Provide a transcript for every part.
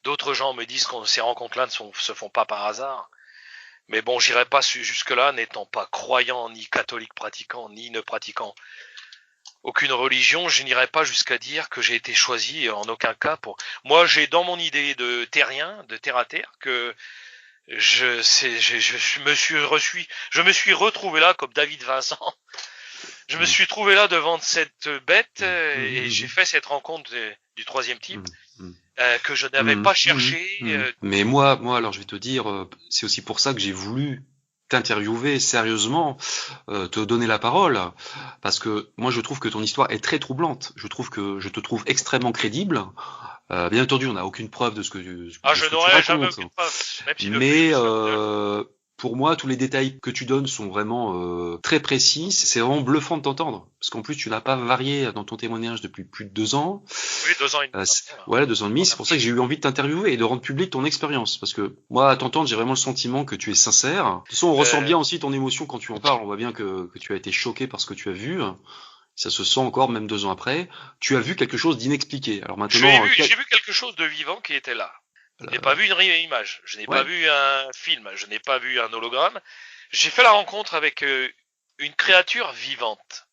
D'autres gens me disent que ces rencontres-là se font pas par hasard. Mais bon, j'irai pas jusque-là, n'étant pas croyant, ni catholique pratiquant, ni ne pratiquant aucune religion. Je n'irai pas jusqu'à dire que j'ai été choisi en aucun cas pour. Moi, j'ai dans mon idée de terrien, de terre à terre, que je me suis retrouvé là comme David Vincent. Je me suis trouvé là devant cette bête et j'ai fait cette rencontre du troisième type que je n'avais pas cherché. Mais moi, alors je vais te dire, c'est aussi pour ça que j'ai voulu t'interviewer sérieusement, te donner la parole, parce que moi je trouve que ton histoire est très troublante. Je te trouve extrêmement crédible. Bien entendu, on n'a aucune preuve de ce que tu n'aurais jamais racontes. aucune preuve, même si Mais pour moi, tous les détails que tu donnes sont vraiment très précis. C'est vraiment bluffant de t'entendre, parce qu'en plus tu n'as pas varié dans ton témoignage depuis plus de 2 ans. Oui, 2 ans et demi. Voilà, 2 ans et demi. C'est pour ça que j'ai eu envie de t'interviewer et de rendre public ton expérience, parce que moi, à t'entendre, j'ai vraiment le sentiment que tu es sincère. De toute façon, on ressent bien aussi ton émotion quand tu en parles. On voit bien que tu as été choqué par ce que tu as vu. Ça se sent encore, même 2 ans après. Tu as vu quelque chose d'inexpliqué. Alors maintenant, j'ai vu quelque chose de vivant qui était là. Je n'ai pas vu une image, je n'ai pas vu un film, je n'ai pas vu un hologramme. J'ai fait la rencontre avec une créature vivante.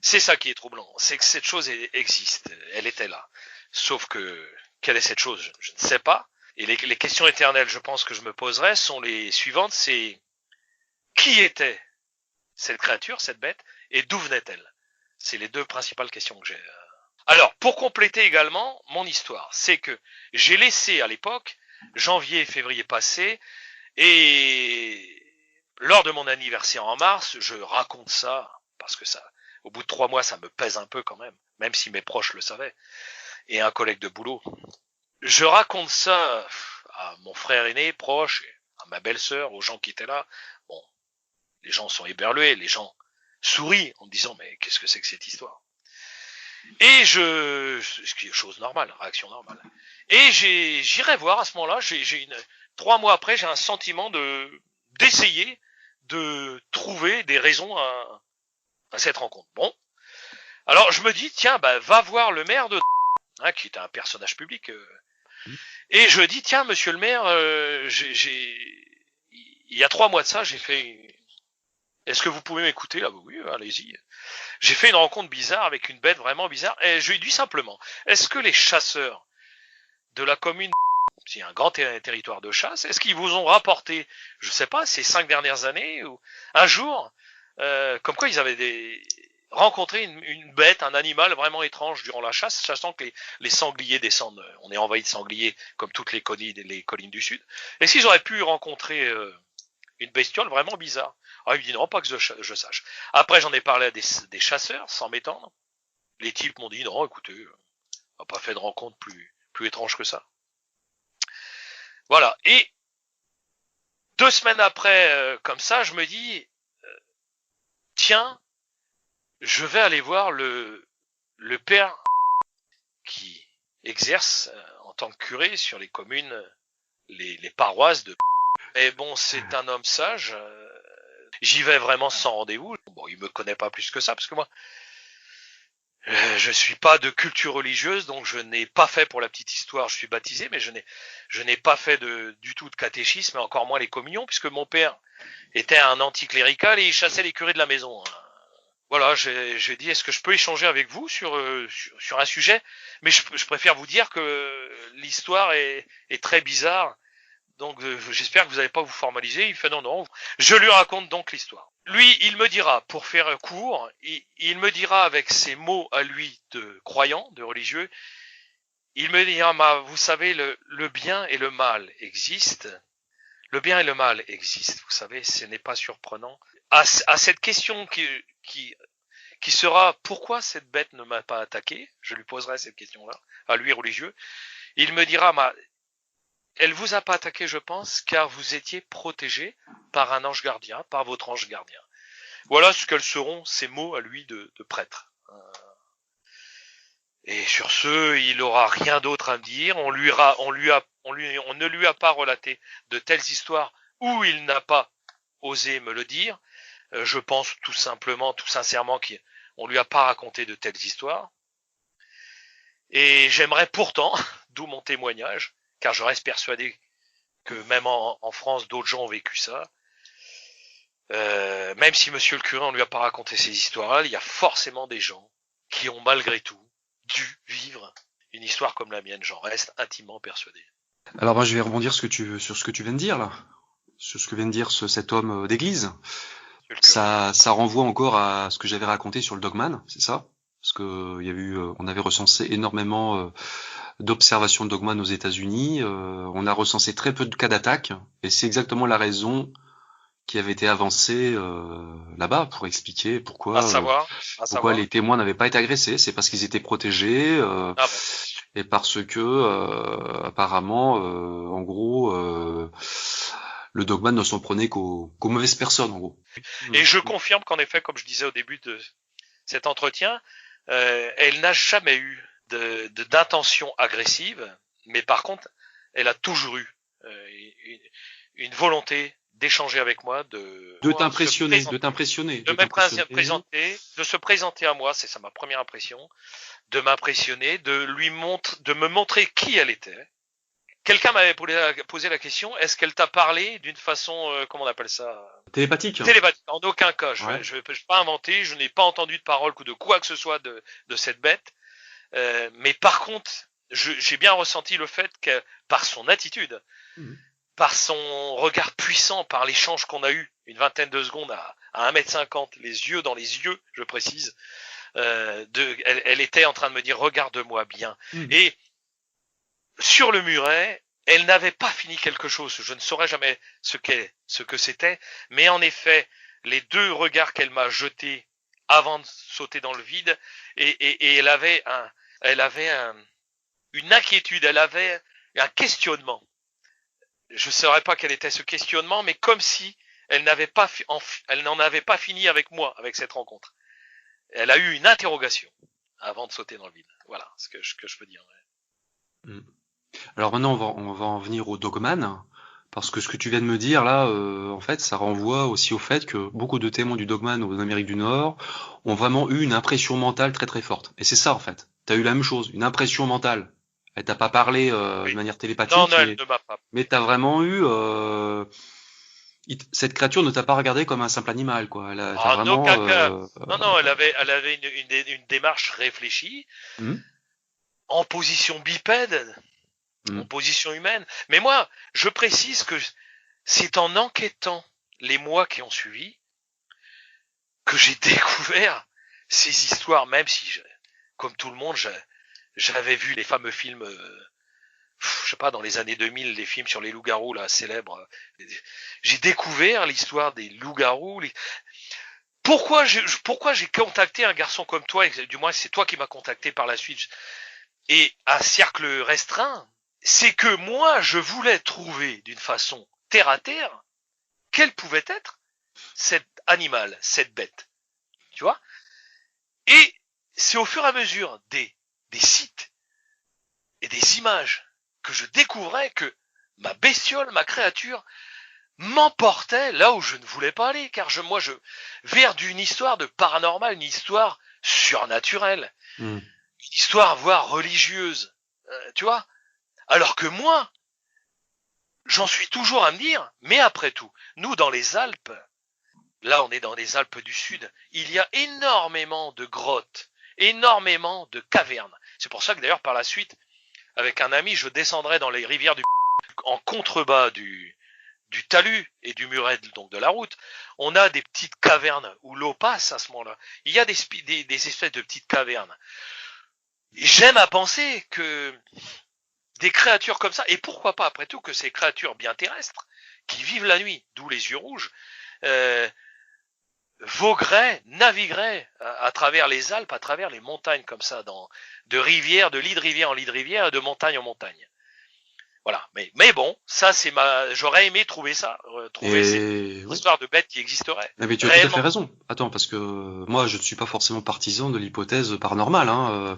C'est ça qui est troublant, c'est que cette chose existe, elle était là. Sauf que, quelle est cette chose, je ne sais pas. Et les questions éternelles, je pense que je me poserai, sont les suivantes, c'est qui était cette créature, cette bête, et d'où venait-elle? C'est les deux principales questions que j'ai. Alors, pour compléter également mon histoire, c'est que j'ai laissé à l'époque, janvier et février passés, et lors de mon anniversaire en mars, je raconte ça, parce que ça, au bout de 3 mois, ça me pèse un peu quand même si mes proches le savaient, et un collègue de boulot. Je raconte ça à mon frère aîné, proche, à ma belle-sœur, aux gens qui étaient là. Bon, les gens sont éberlués, les gens sourient en me disant, mais qu'est-ce que c'est que cette histoire? Et ce qui est chose normale, réaction normale. Et j'irai voir à ce moment-là, 3 mois après, j'ai un sentiment d'essayer de trouver des raisons à cette rencontre. Bon. Alors, je me dis, tiens, va voir le maire de, qui est un personnage public, et je dis, tiens, monsieur le maire, il y a 3 mois de ça, j'ai fait, est-ce que vous pouvez m'écouter là? Oui, allez-y. J'ai fait une rencontre bizarre avec une bête vraiment bizarre, et je lui dis simplement, est-ce que les chasseurs de la commune, c'est un grand territoire de chasse, est-ce qu'ils vous ont rapporté, je sais pas, ces 5 dernières années, ou un jour, comme quoi ils avaient rencontré une bête, un animal vraiment étrange durant la chasse, sachant que les sangliers descendent, on est envahi de sangliers comme toutes les collines du sud, et s'ils auraient pu rencontrer une bestiole vraiment bizarre. Ah, il me dit non, pas que je sache. Après, j'en ai parlé à des chasseurs, sans m'étendre. Les types m'ont dit non, écoutez, on n'a pas fait de rencontre plus étrange que ça. Voilà. Et 2 semaines après, comme ça, je me dis, tiens, je vais aller voir le père qui exerce en tant que curé sur les communes, les paroisses de. Et bon, c'est un homme sage. J'y vais vraiment sans rendez-vous. Bon, il me connaît pas plus que ça, parce que moi, je suis pas de culture religieuse, donc je n'ai pas fait, pour la petite histoire, je suis baptisé, mais je n'ai pas fait du tout de catéchisme, et encore moins les communions, puisque mon père était un anticlérical et il chassait les curés de la maison. Voilà, j'ai dit, est-ce que je peux échanger avec vous sur un sujet? Mais je préfère vous dire que l'histoire est très bizarre. Donc j'espère que vous n'allez pas vous formaliser. Il fait non. Je lui raconte donc l'histoire. Lui, il me dira, pour faire court, il me dira avec ses mots à lui de croyant, de religieux, il me dira, vous savez, le bien et le mal existent. Le bien et le mal existent, vous savez, ce n'est pas surprenant. À cette question qui sera, pourquoi cette bête ne m'a pas attaqué? Je lui poserai cette question-là, à lui religieux. Il me dira, elle vous a pas attaqué, je pense, car vous étiez protégé par un ange gardien, par votre ange gardien. Voilà ce qu'elles seront ces mots à lui de prêtre. Et sur ce, il aura rien d'autre à me dire. On ne lui a pas relaté de telles histoires où il n'a pas osé me le dire. Je pense tout simplement, tout sincèrement, qu'on lui a pas raconté de telles histoires. Et j'aimerais pourtant, d'où mon témoignage, car je reste persuadé que même en France, d'autres gens ont vécu ça. Même si monsieur le curé, on lui a pas raconté ces histoires-là, il y a forcément des gens qui ont malgré tout dû vivre une histoire comme la mienne. J'en reste intimement persuadé. Alors moi je vais rebondir sur ce que tu viens de dire là, sur ce que vient de dire cet homme d'église. Ça renvoie encore à ce que j'avais raconté sur le Dogman, c'est ça? Parce que on avait recensé énormément d'observations de Dogman aux États-Unis. On a recensé très peu de cas d'attaque, et c'est exactement la raison qui avait été avancée là-bas pour expliquer pourquoi les témoins n'avaient pas été agressés. C'est parce qu'ils étaient protégés. Et parce que apparemment, en gros, le Dogman ne s'en prenait qu'aux mauvaises personnes, en gros. Et je confirme qu'en effet, comme je disais au début de cet entretien, elle n'a jamais eu d'intention agressive, mais par contre, elle a toujours eu une volonté d'échanger avec moi, de t'impressionner, de se présenter à moi, c'est ça ma première impression, de m'impressionner, de me montrer qui elle était. Quelqu'un m'avait posé la question, est-ce qu'elle t'a parlé d'une façon, comment on appelle ça? Télépathique. En aucun cas. Je vais pas inventer, je n'ai pas entendu de parole ou de quoi que ce soit de cette bête. Mais par contre, j'ai bien ressenti le fait que, par son attitude, par son regard puissant, par l'échange qu'on a eu, une vingtaine de secondes à 1m50, les yeux dans les yeux, je précise, elle était en train de me dire, regarde-moi bien. Et sur le muret, elle n'avait pas fini quelque chose. Je ne saurais jamais ce que c'était, mais en effet, les deux regards qu'elle m'a jetés avant de sauter dans le vide, et elle avait une inquiétude, elle avait un questionnement. Je ne saurais pas quel était ce questionnement, mais comme si elle n'en avait pas fini avec moi, avec cette rencontre. Elle a eu une interrogation avant de sauter dans le vide. Voilà ce que je peux dire. Alors maintenant, on va en venir au Dogman, parce que ce que tu viens de me dire là, en fait, ça renvoie aussi au fait que beaucoup de témoins du Dogman en Amérique du Nord ont vraiment eu une impression mentale très très forte. Et c'est ça en fait. T'as eu la même chose, une impression mentale. Elle t'a pas parlé de manière télépathique, non, elle ne m'a pas. Mais t'as vraiment eu cette créature ne t'a pas regardé comme un simple animal, quoi. Elle a vraiment. Non, elle avait une démarche réfléchie, en position bipède. En position humaine. Mais moi, je précise que c'est en enquêtant les mois qui ont suivi que j'ai découvert ces histoires, même si, comme tout le monde, j'avais vu les fameux films, je sais pas, dans les années 2000, les films sur les loups-garous, là, célèbres. J'ai découvert l'histoire des loups-garous. Pourquoi j'ai contacté un garçon comme toi, et du moins c'est toi qui m'as contacté par la suite, et un cercle restreint, c'est que moi, je voulais trouver d'une façon terre à terre quel pouvait être cet animal, cette bête. Tu vois? Et c'est au fur et à mesure des sites et des images que je découvrais que ma bestiole, ma créature, m'emportait là où je ne voulais pas aller, car vers d'une histoire de paranormal, une histoire surnaturelle, une histoire voire religieuse, tu vois? Alors que moi, j'en suis toujours à me dire, mais après tout, nous dans les Alpes, là on est dans les Alpes du Sud, il y a énormément de grottes, énormément de cavernes. C'est pour ça que d'ailleurs par la suite, avec un ami, je descendrai dans les rivières en contrebas du talus et du muret donc de la route. On a des petites cavernes où l'eau passe à ce moment-là. Il y a des espèces de petites cavernes. Et j'aime à penser que des créatures comme ça, et pourquoi pas après tout que ces créatures bien terrestres, qui vivent la nuit, d'où les yeux rouges, vogueraient, navigueraient à travers les Alpes, à travers les montagnes comme ça, de lit de rivière en lit de rivière, et de montagne en montagne. Voilà. Mais bon, ça j'aurais aimé trouver ça, ces histoires de bêtes qui existeraient. Mais tu as tout à fait raison. Attends, parce que moi je ne suis pas forcément partisan de l'hypothèse paranormale.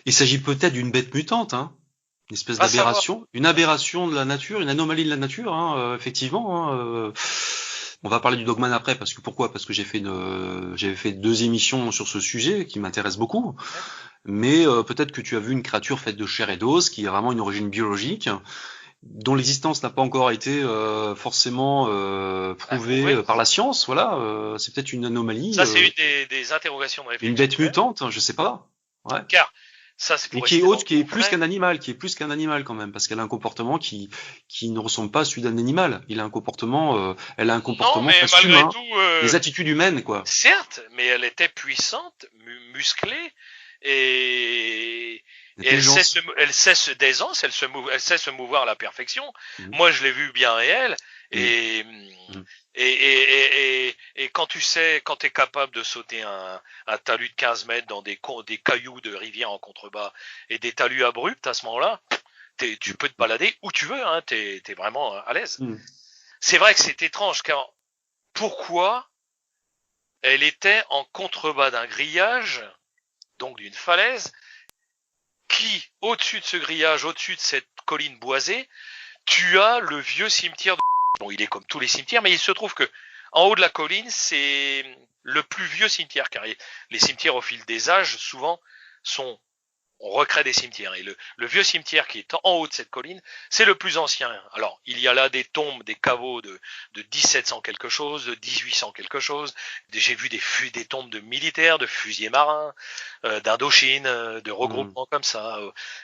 Il s'agit peut-être d'une bête mutante, une espèce d'aberration, une aberration de la nature, une anomalie de la nature, effectivement. On va parler du Dogman après, parce que j'ai fait 2 émissions sur ce sujet qui m'intéresse beaucoup. mais peut-être que tu as vu une créature faite de chair et d'os, qui a vraiment une origine biologique, dont l'existence n'a pas encore été forcément prouvée par la science. Voilà, c'est peut-être une anomalie, Ça, c'est une des interrogations de une réflexion. bête mutante, je sais pas. Ouais. Car ça, c'est Mais pour qui est rester dans autre, le qui est plus concret. qu'un animal, quand même, parce qu'elle a un comportement qui ne ressemble pas à celui d'un animal. Elle a un comportement Non, mais presque malgré humain, tout, des attitudes humaines, quoi. certes, mais elle était puissante, musclée, et, L'intelligence. d'aisance, elle sait se mouvoir à la perfection. Mhm. Moi, je l'ai vu bien réel, Mhm. et, Mhm. et quand tu sais, quand t'es capable de sauter un talus de 15 mètres dans des cailloux de rivière en contrebas et des talus abrupts à ce moment-là, tu peux te balader où tu veux, hein, t'es vraiment à l'aise. Mhm. C'est vrai que c'est étrange, car pourquoi elle était en contrebas d'un grillage, donc d'une falaise, qui, au-dessus de ce grillage, au-dessus de cette colline boisée, tu as le vieux cimetière de... Bon, il est comme tous les cimetières, mais il se trouve que en haut de la colline, c'est le plus vieux cimetière, car les cimetières au fil des âges, souvent, sont... On recrée des cimetières. Et le vieux cimetière qui est en haut de cette colline, c'est le plus ancien. Alors, il y a là des tombes, des caveaux de 1700 quelque chose, de 1800 quelque chose. J'ai vu des tombes de militaires, de fusiliers marins, d'Indochine, de Mhm. regroupements comme ça.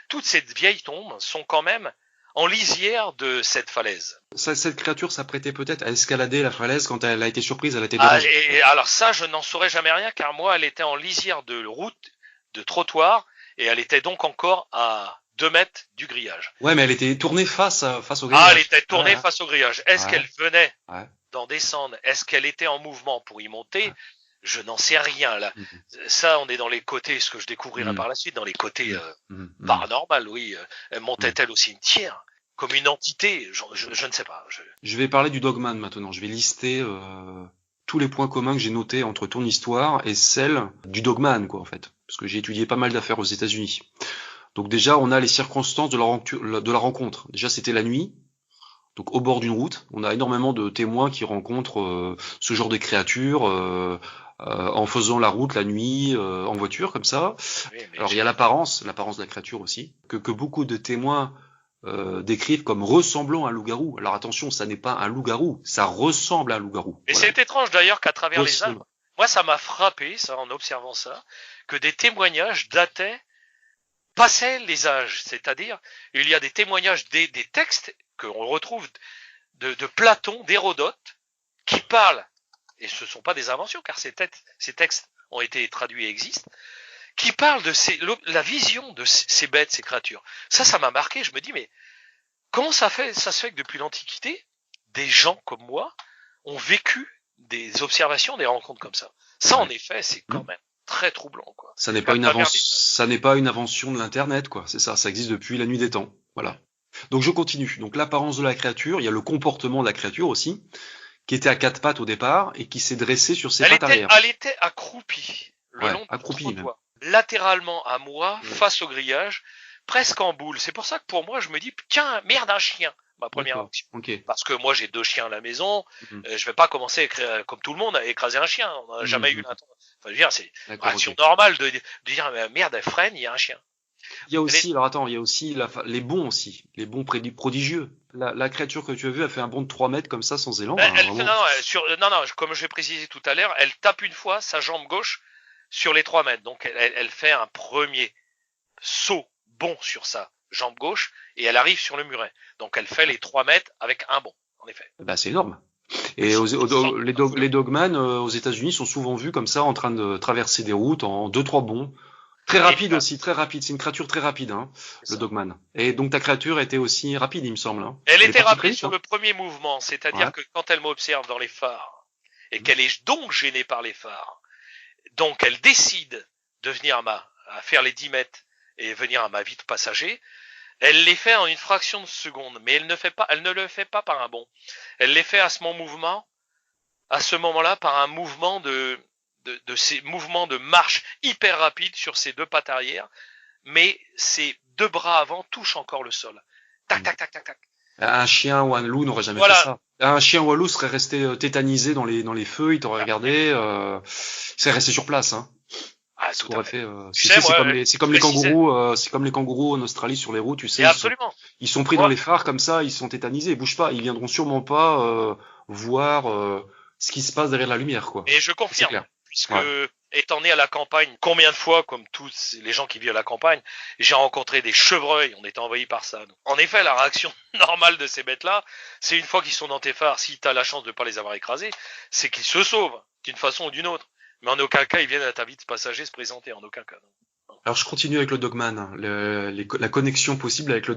Toutes ces vieilles tombes sont quand même en lisière de cette falaise. Cette créature s'apprêtait peut-être à escalader la falaise quand elle a été surprise, elle a été Ah, dérangée. et alors ça, je n'en saurais jamais rien, car moi, elle était en lisière de route, de trottoir, et elle était donc encore à 2 mètres du grillage. Ouais, mais elle était tournée face au Ah, elle grillage. était Ouais, tournée face au grillage. Est-ce ouais, qu'elle venait ouais. d'en descendre? Est-ce qu'elle était en mouvement pour y monter? Ouais. Je n'en sais rien là. Mhm. Ça, on est dans les côtés, ce que je découvrirai Mhm. par la suite, dans les côtés Mhm. Mhm. Mhm. paranormal, oui. Mhm. Montait-elle au cimetière comme une entité? Je ne sais pas. Je vais parler du Dogman maintenant. Je vais lister tous les points communs que j'ai notés entre ton histoire et celle du Dogman, quoi, en fait. Parce que j'ai étudié pas mal d'affaires aux États-Unis. Donc déjà, on a les circonstances de la rencontre. Déjà, c'était la nuit. Donc au bord d'une route, on a énormément de témoins qui rencontrent ce genre de créatures en faisant la route la nuit, en voiture, comme ça. Oui, mais Alors il y a l'apparence de la créature aussi, que beaucoup de témoins décrivent comme ressemblant à un loup-garou. Alors attention, ça n'est pas un loup-garou, ça ressemble à un loup-garou. et Voilà. c'est étrange d'ailleurs qu'à travers les âges, Ressemble. moi ça m'a frappé, ça, en observant ça, que des témoignages passaient les âges. C'est-à-dire, il y a des témoignages, des textes qu'on retrouve de Platon, d'Hérodote, qui parlent, et ce ne sont pas des inventions, car ces textes ont été traduits et existent, qui parlent de la vision de ces bêtes, ces créatures. Ça m'a marqué. Je me dis, mais comment ça se fait que depuis l'Antiquité, des gens comme moi ont vécu des observations, des rencontres comme ça. Ça, en Ouais. effet, c'est quand même très troublant, quoi. Ça n'est pas Qu'à une travers ça n'est pas une invention de l'internet, quoi. C'est ça, ça existe depuis la nuit des temps. Voilà. Donc je continue. Donc l'apparence de la créature, il y a le comportement de la créature aussi, qui était à quatre pattes au départ et qui s'est dressé sur ses pattes arrière. elle était accroupie le Ouais, long du accroupi même. trottoir, latéralement à moi, face au grillage, presque en boule. C'est pour ça que pour moi, je me dis, tiens, merde, un chien. Ma première D'accord. action. Ok. Parce que moi, j'ai 2 chiens à la maison. Mhm. Je vais pas commencer comme tout le monde à écraser un chien. On n'a jamais eu Mhm. l'intention. Enfin, je veux dire, c'est une D'accord. réaction Ok. normale de dire, merde, elle freine, il y a un chien. Il y a Elle est- aussi, alors attends, il y a aussi les bons aussi, les bons prodigieux. La créature que tu as vue a fait un bond de 3 mètres comme ça sans élan. Hein, elle fait, vraiment. non, non, comme je l'ai précisé tout à l'heure, elle tape une fois sa jambe gauche sur les 3 mètres. Donc, elle fait un premier saut bon sur sa jambe gauche et elle arrive sur le muret. Donc, elle fait les 3 mètres avec un bond, en effet. Bah, c'est énorme. Et les dogman aux États-Unis sont souvent vus comme ça en train de traverser des routes en 2-3 bonds. Très Et rapide aussi, très rapide. C'est une créature très rapide, hein, c'est le ça. dogman. Et donc ta créature était aussi rapide, il me semble. Hein. Elle Elle est était partie très rapide vite. sur Hein. le premier mouvement, Ouais. c'est-à-dire que quand elle m'observe dans les phares, et qu'elle est donc gênée par les phares, donc elle décide de venir à faire les 10 mètres et venir à ma vitre passager, elle les fait en une fraction de seconde, mais elle ne le fait pas par un bond. Elle les fait à ce moment-là, par un mouvement de ces mouvements de marche hyper rapide sur ses 2 pattes arrière, mais ses 2 bras avant touchent encore le sol. Tac, tac, tac, tac, tac. Un chien ou un loup n'aurait jamais fait Voilà. ça. Un chien ou un loup serait resté tétanisé dans les feux, il t'aurait regardé, il serait resté sur place. Hein. Ah, tout T'aurais à fait. fait, Tu sais, moi, c'est comme les précisais. kangourous, c'est comme les kangourous en Australie sur les routes, tu sais, Et absolument. ils sont pris dans Moi, les phares comme ça, ils sont tétanisés, ils bougent pas, ils viendront sûrement pas voir ce qui se passe derrière la lumière, quoi. et je C'est confirme, clair. puisque Ouais. étant né à la campagne, combien de fois, comme tous les gens qui vivent à la campagne, j'ai rencontré des chevreuils, on était envahi par ça. Donc, en effet, la réaction normale de ces bêtes-là, c'est une fois qu'ils sont dans tes phares, si tu as la chance de ne pas les avoir écrasés, c'est qu'ils se sauvent, d'une façon ou d'une autre. Mais en aucun cas, ils viennent à ta vie de passager se présenter, en aucun cas. Alors je continue avec le Dogman, la connexion possible avec le